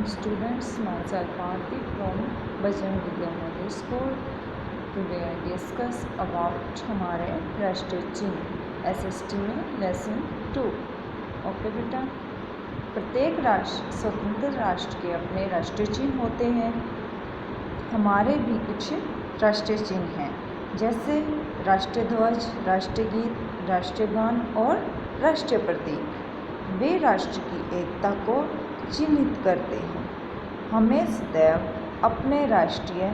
morning students, myself Aarti from Bajrang Vidya School. Today I discuss about हमारे राष्ट्रीय चिन्ह SST में lesson 2. Okay बेटा, प्रत्येक राष्ट्र स्वतंत्र राष्ट्र के अपने राष्ट्रीय चिन्ह होते हैं। हमारे भी कुछ राष्ट्रीय चिन्ह हैं, जैसे राष्ट्रीय ध्वज, राष्ट्रीय गीत, राष्ट्रीय गान और राष्ट्रीय प्रतीक। वे राष्ट्र की एकता को चिन्हित करते हैं। हमें सदैव अपने राष्ट्रीय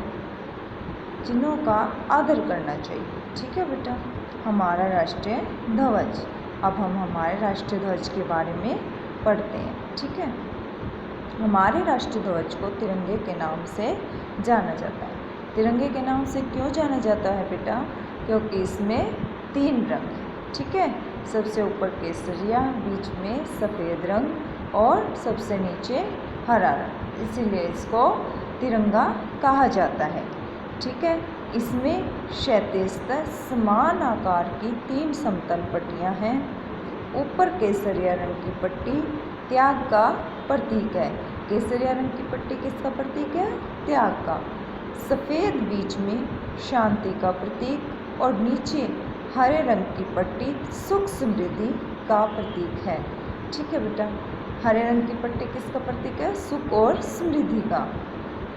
चिन्हों का आदर करना चाहिए। ठीक है बेटा, हमारा राष्ट्रीय ध्वज। अब हम हमारे राष्ट्रीय ध्वज के बारे में पढ़ते हैं। ठीक है, हमारे राष्ट्रीय ध्वज को तिरंगे के नाम से जाना जाता है। तिरंगे के नाम से क्यों जाना जाता है बेटा? क्योंकि इसमें 3 रंग हैं। ठीक है, सबसे ऊपर केसरिया, बीच में सफ़ेद रंग और सबसे नीचे हरा रंग, इसीलिए इसको तिरंगा कहा जाता है। ठीक है, इसमें क्षैतिजतः समान आकार की 3 समतल पट्टियां हैं। ऊपर केसरिया रंग की पट्टी त्याग का प्रतीक है। केसरिया रंग की पट्टी किसका प्रतीक है? त्याग का। सफ़ेद बीच में शांति का प्रतीक और नीचे हरे रंग की पट्टी सुख समृद्धि का प्रतीक है। ठीक है बेटा, हरे रंग की पट्टी किसका प्रतीक है? सुख और समृद्धि का।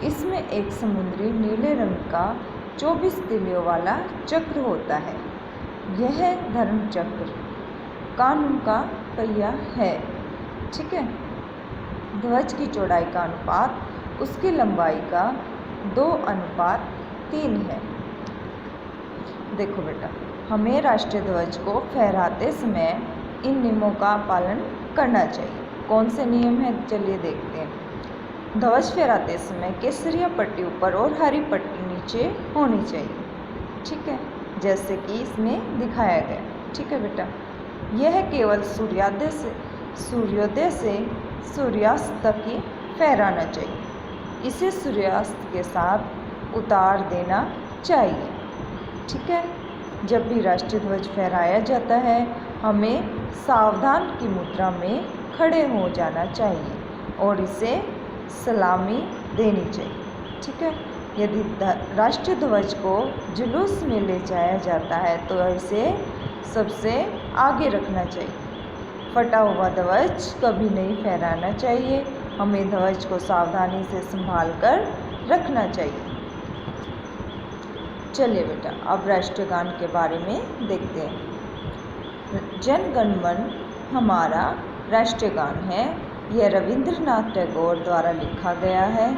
इसमें एक समुद्री नीले रंग का 24 तिलियों वाला चक्र होता है। यह धर्म चक्र कानून का पहिया है। ठीक है, ध्वज की चौड़ाई का अनुपात उसकी लंबाई का 2:3 है। देखो बेटा, हमें राष्ट्रीय ध्वज को फहराते समय इन नियमों का पालन करना चाहिए। कौन से नियम हैं? चलिए देखते हैं। ध्वज फहराते समय केसरिया पट्टी ऊपर और हरी पट्टी नीचे होनी चाहिए। ठीक है, जैसे कि इसमें दिखाया गया। ठीक है बेटा, यह केवल सूर्योदय से सूर्यास्त तक ही फहराना चाहिए। इसे सूर्यास्त के साथ उतार देना चाहिए। ठीक है, जब भी राष्ट्रीय ध्वज फहराया जाता है हमें सावधान की मुद्रा में खड़े हो जाना चाहिए और इसे सलामी देनी चाहिए। ठीक है, यदि राष्ट्रीय ध्वज को जुलूस में ले जाया जाता है तो इसे सबसे आगे रखना चाहिए। फटा हुआ ध्वज कभी नहीं फहराना चाहिए। हमें ध्वज को सावधानी से संभाल कर रखना चाहिए। चलिए बेटा, अब राष्ट्रीय गान के बारे में देखते हैं। जन गण मन हमारा राष्ट्रीय गान है। यह रविंद्रनाथ टैगोर द्वारा लिखा गया है।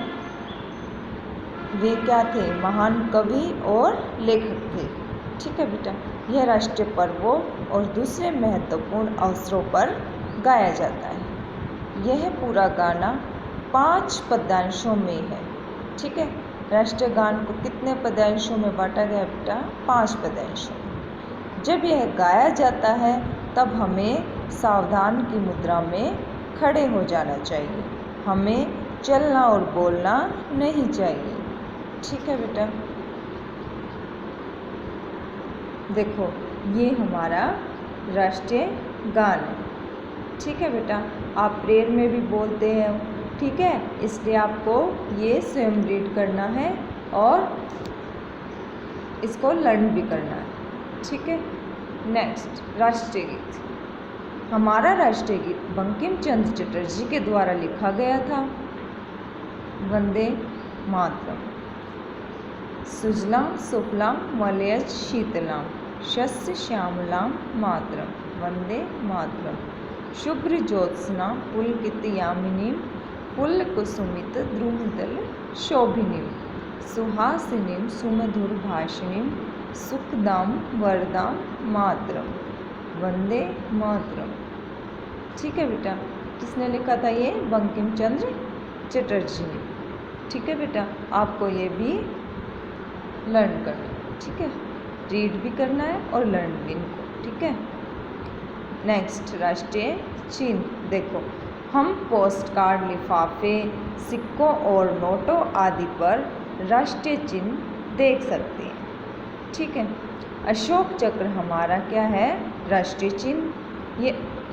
वे क्या थे? महान कवि और लेखक थे। ठीक है बेटा, यह राष्ट्रीय पर्वों और दूसरे महत्वपूर्ण अवसरों पर गाया जाता है। यह पूरा गाना 5 पद्यांशों में है। ठीक है, राष्ट्रीय गान को कितने पद्यांशों में बांटा गया बेटा? 5 पद्यांशों में। जब यह गाया जाता है तब हमें सावधान की मुद्रा में खड़े हो जाना चाहिए। हमें चलना और बोलना नहीं चाहिए। ठीक है बेटा, देखो ये हमारा राष्ट्रीय गान है। ठीक है बेटा, आप प्रेयर में भी बोलते हैं। ठीक है, इसलिए आपको ये स्वयं रीड करना है और इसको लर्न भी करना है। ठीक है, नेक्स्ट राष्ट्रीय गीत। हमारा राष्ट्रीय गीत बंकिम चंद्र चटर्जी के द्वारा लिखा गया था। वंदे मातरम। सुजलाम सुफलाम मलयज शीतलाम शस्य श्यामलाम मातरम वंदे मातरम। शुभ्र ज्योत्स्ना पुलकितयामिनीं पुल्लकुसुमित द्रुमदल शोभिनीं सुहासिनीं सुमधुरभाषिणीं सुखदां वरदां मातरम वंदे मातरम। ठीक है बेटा, किसने लिखा था? ये बंकिम चंद्र चटर्जी ने। ठीक है बेटा, आपको ये भी लर्न करना है। ठीक है, रीड भी करना है और लर्न भी इनको। ठीक है, नेक्स्ट राष्ट्रीय चिन्ह। देखो, हम पोस्ट कार्ड, लिफाफे, सिक्कों और नोटों आदि पर राष्ट्रीय चिन्ह देख सकते हैं। ठीक है, अशोक चक्र हमारा क्या है? राष्ट्रीय चिन्ह।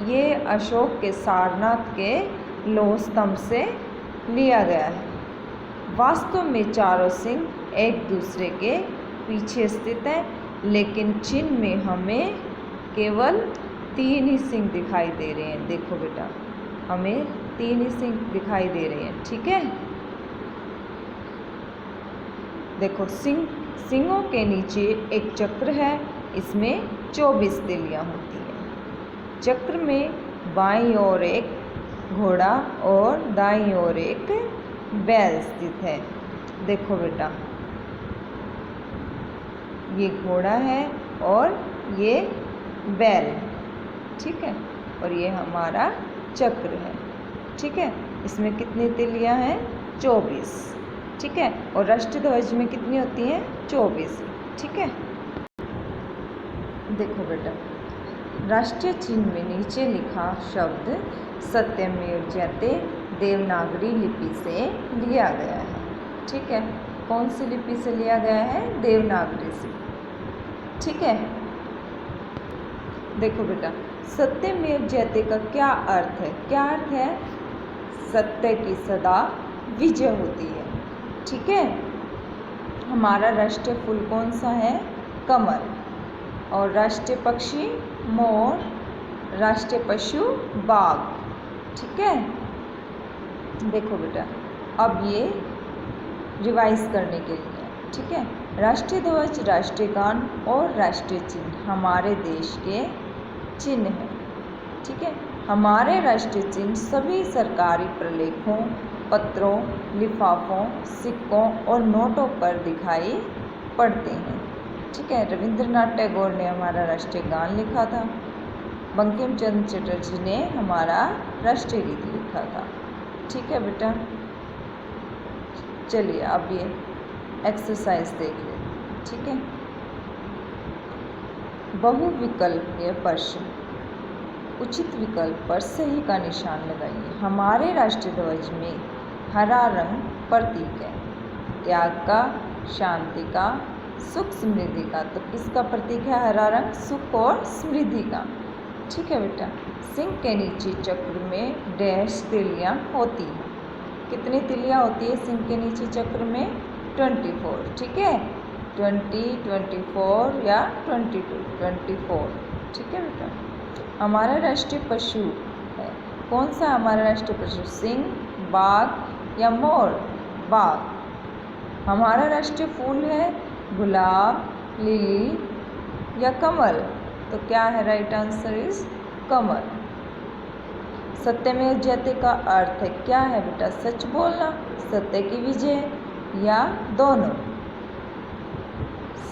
ये अशोक के सारनाथ के लौह स्तंभ से लिया गया है। वास्तव में चारों सिंह एक दूसरे के पीछे स्थित हैं, लेकिन चिन्ह में हमें केवल 3 ही सिंह दिखाई दे रहे हैं। देखो बेटा, हमें 3 ही सिंह दिखाई दे रहे हैं। ठीक है, देखो सिंहों के नीचे एक चक्र है, इसमें 24 तिलियाँ होती हैं। चक्र में बाईं ओर एक घोड़ा और दाईं ओर एक बैल स्थित है। देखो बेटा, ये घोड़ा है और ये बैल, ठीक है, और ये हमारा चक्र है। ठीक है, इसमें कितनी तिलियाँ हैं? 24। ठीक है, और राष्ट्रीय ध्वज में कितनी होती हैं? 24। ठीक है, देखो बेटा, राष्ट्रीय चिन्ह में नीचे लिखा शब्द सत्यमेव जयते देवनागरी लिपि से लिया गया है। ठीक है, कौन सी लिपि से लिया गया है? देवनागरी से। ठीक है, देखो बेटा, सत्यमेव जयते का क्या अर्थ है? क्या अर्थ है? सत्य की सदा विजय होती है। ठीक है, हमारा राष्ट्रीय फूल कौन सा है? कमल। और राष्ट्रीय पक्षी मोर, राष्ट्रीय पशु बाघ। ठीक है, देखो बेटा, अब ये रिवाइज करने के लिए, ठीक है, राष्ट्रीय ध्वज, राष्ट्रीय गान और राष्ट्रीय चिन्ह हमारे देश के चिन्ह हैं। ठीक है, हमारे राष्ट्रीय चिन्ह सभी सरकारी प्रलेखों, पत्रों, लिफाफों, सिक्कों और नोटों पर दिखाई पड़ते हैं। ठीक है, रविंद्रनाथ टैगोर ने हमारा राष्ट्रीय गान लिखा था। बंकिम चंद्र चटर्जी ने हमारा राष्ट्रीय गीत लिखा था। ठीक है बेटा, चलिए अब ये एक्सरसाइज देख लें। ठीक है, बहुविकल्पीय प्रश्न, उचित विकल्प पर सही का निशान लगाइए। हमारे राष्ट्रीय ध्वज में हरा रंग प्रतीक है, त्याग का, शांति का, सुख समृद्धि का। तो किसका प्रतीक है हरा रंग? सुख और समृद्धि का। ठीक है बेटा, सिंह के नीचे चक्र में डैश तिलियाँ होती हैं। कितनी तिलियाँ होती है सिंह के नीचे चक्र में? 24। ठीक है, 20, 24 या 22, 24। ठीक है बेटा, हमारा राष्ट्रीय पशु है, कौन सा हमारा राष्ट्रीय पशु? सिंह, बाघ या मोर? बाघ। हमारा राष्ट्रीय फूल है गुलाब, लिली या कमल? तो क्या है? राइट आंसर इज कमल। सत्यमेव जयते का अर्थ है क्या है बेटा? सच बोलना, सत्य की विजय या दोनों?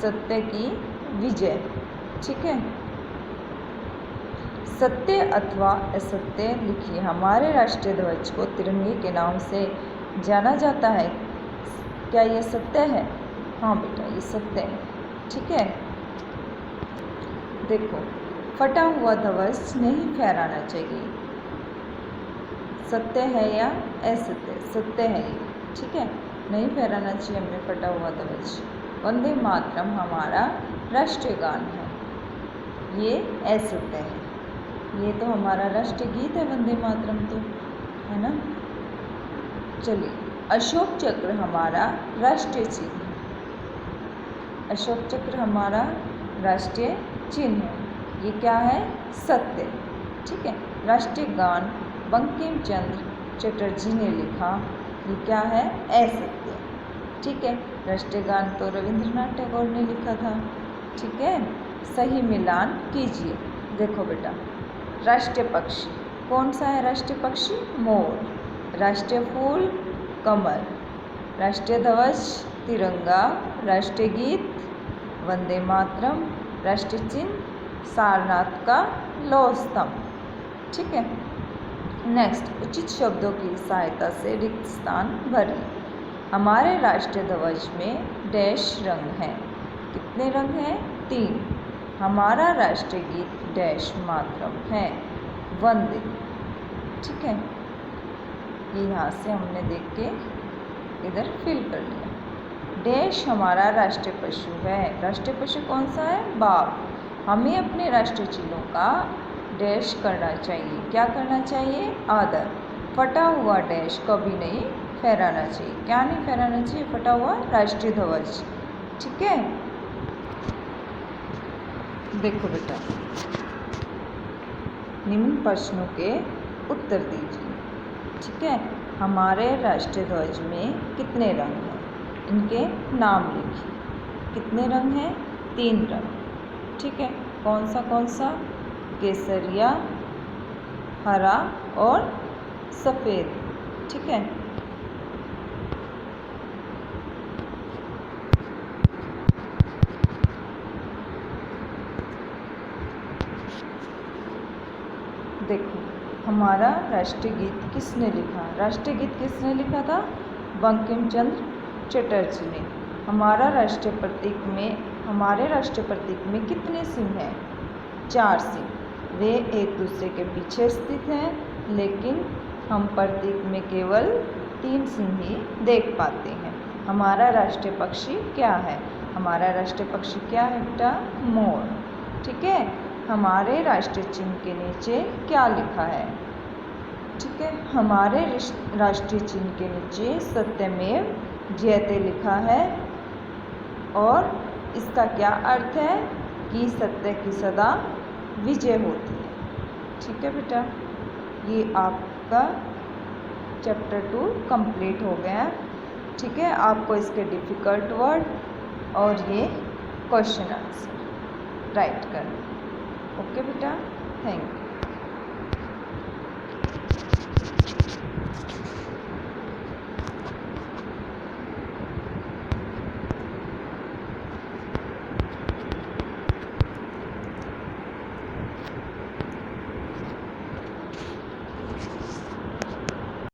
सत्य की विजय। ठीक है, सत्य अथवा असत्य लिखिए। हमारे राष्ट्रीय ध्वज को तिरंगे के नाम से जाना जाता है, क्या ये सत्य है? हाँ बेटा, ये सत्य है। ठीक है, देखो, फटा हुआ ध्वज नहीं फहराना चाहिए। सत्य है या असत्य? सत्य है ये। ठीक है, नहीं फहराना चाहिए हमने फटा हुआ ध्वज। वंदे मातरम हमारा राष्ट्रीय गान है, ये असत्य है। ये तो हमारा राष्ट्रीय गीत है वंदे मातरम, तो है ना। चलिए, अशोक चक्र हमारा राष्ट्रीय चिन्ह है। अशोक चक्र हमारा राष्ट्रीय चिन्ह है, ये क्या है? सत्य। ठीक है, राष्ट्रीय गान बंकिम चंद्र चटर्जी ने लिखा, ये क्या है? असत्य। ठीक है, राष्ट्रीय गान तो रविंद्रनाथ टैगोर ने लिखा था। ठीक है, सही मिलान कीजिए। देखो बेटा, राष्ट्रीय पक्षी कौन सा है? राष्ट्रीय पक्षी मोर, राष्ट्रीय फूल कमल, राष्ट्रीय ध्वज तिरंगा, राष्ट्रीय गीत वंदे मातरम, राष्ट्रीय चिन्ह सारनाथ का लौह स्तंभ। ठीक है, नेक्स्ट, उचित शब्दों की सहायता से रिक्त स्थान भरिए। हमारे राष्ट्रीय ध्वज में डैश रंग हैं। कितने रंग हैं? 3। हमारा राष्ट्रीय गीत डैश मातरम है, वंदे। ठीक है, ये यहाँ से हमने देख के इधर फिल कर लिया। डैश हमारा राष्ट्रीय पशु है। राष्ट्रीय पशु कौन सा है? बाघ। हमें अपने राष्ट्रीय चिन्हों का डैश करना चाहिए। क्या करना चाहिए? आदर। फटा हुआ डैश कभी नहीं फहराना चाहिए। क्या नहीं फहराना चाहिए? फटा हुआ राष्ट्रीय ध्वज। ठीक है, देखो बेटा, निम्न प्रश्नों के उत्तर दीजिए। ठीक है, हमारे राष्ट्रीय ध्वज में कितने रंग हैं? इनके नाम लिखिए। कितने रंग हैं? 3 रंग। ठीक है, कौन सा? केसरिया, हरा और सफ़ेद। ठीक है, देखो, हमारा राष्ट्रीय गीत किसने लिखा? राष्ट्रीय गीत किसने लिखा था? बंकिम चंद्र चटर्जी ने। हमारे राष्ट्रीय प्रतीक में कितने सिंह हैं? 4 सिंह। वे एक दूसरे के पीछे स्थित हैं, लेकिन हम प्रतीक में केवल 3 सिंह ही देख पाते हैं। हमारा राष्ट्रीय पक्षी क्या है? हमारा राष्ट्रीय पक्षी क्या है बेटा? मोर। ठीक है, हमारे राष्ट्रीय चिन्ह के नीचे क्या लिखा है? ठीक है, हमारे राष्ट्रीय चिन्ह के नीचे सत्यमेव जयते लिखा है, और इसका क्या अर्थ है? कि सत्य की सदा विजय होती है। ठीक है बेटा, ये आपका चैप्टर 2 कंप्लीट हो गया। ठीक है, आपको इसके डिफ़िकल्ट वर्ड और ये क्वेश्चन आंसर राइट करना। ओके बेटा, थैंक यू।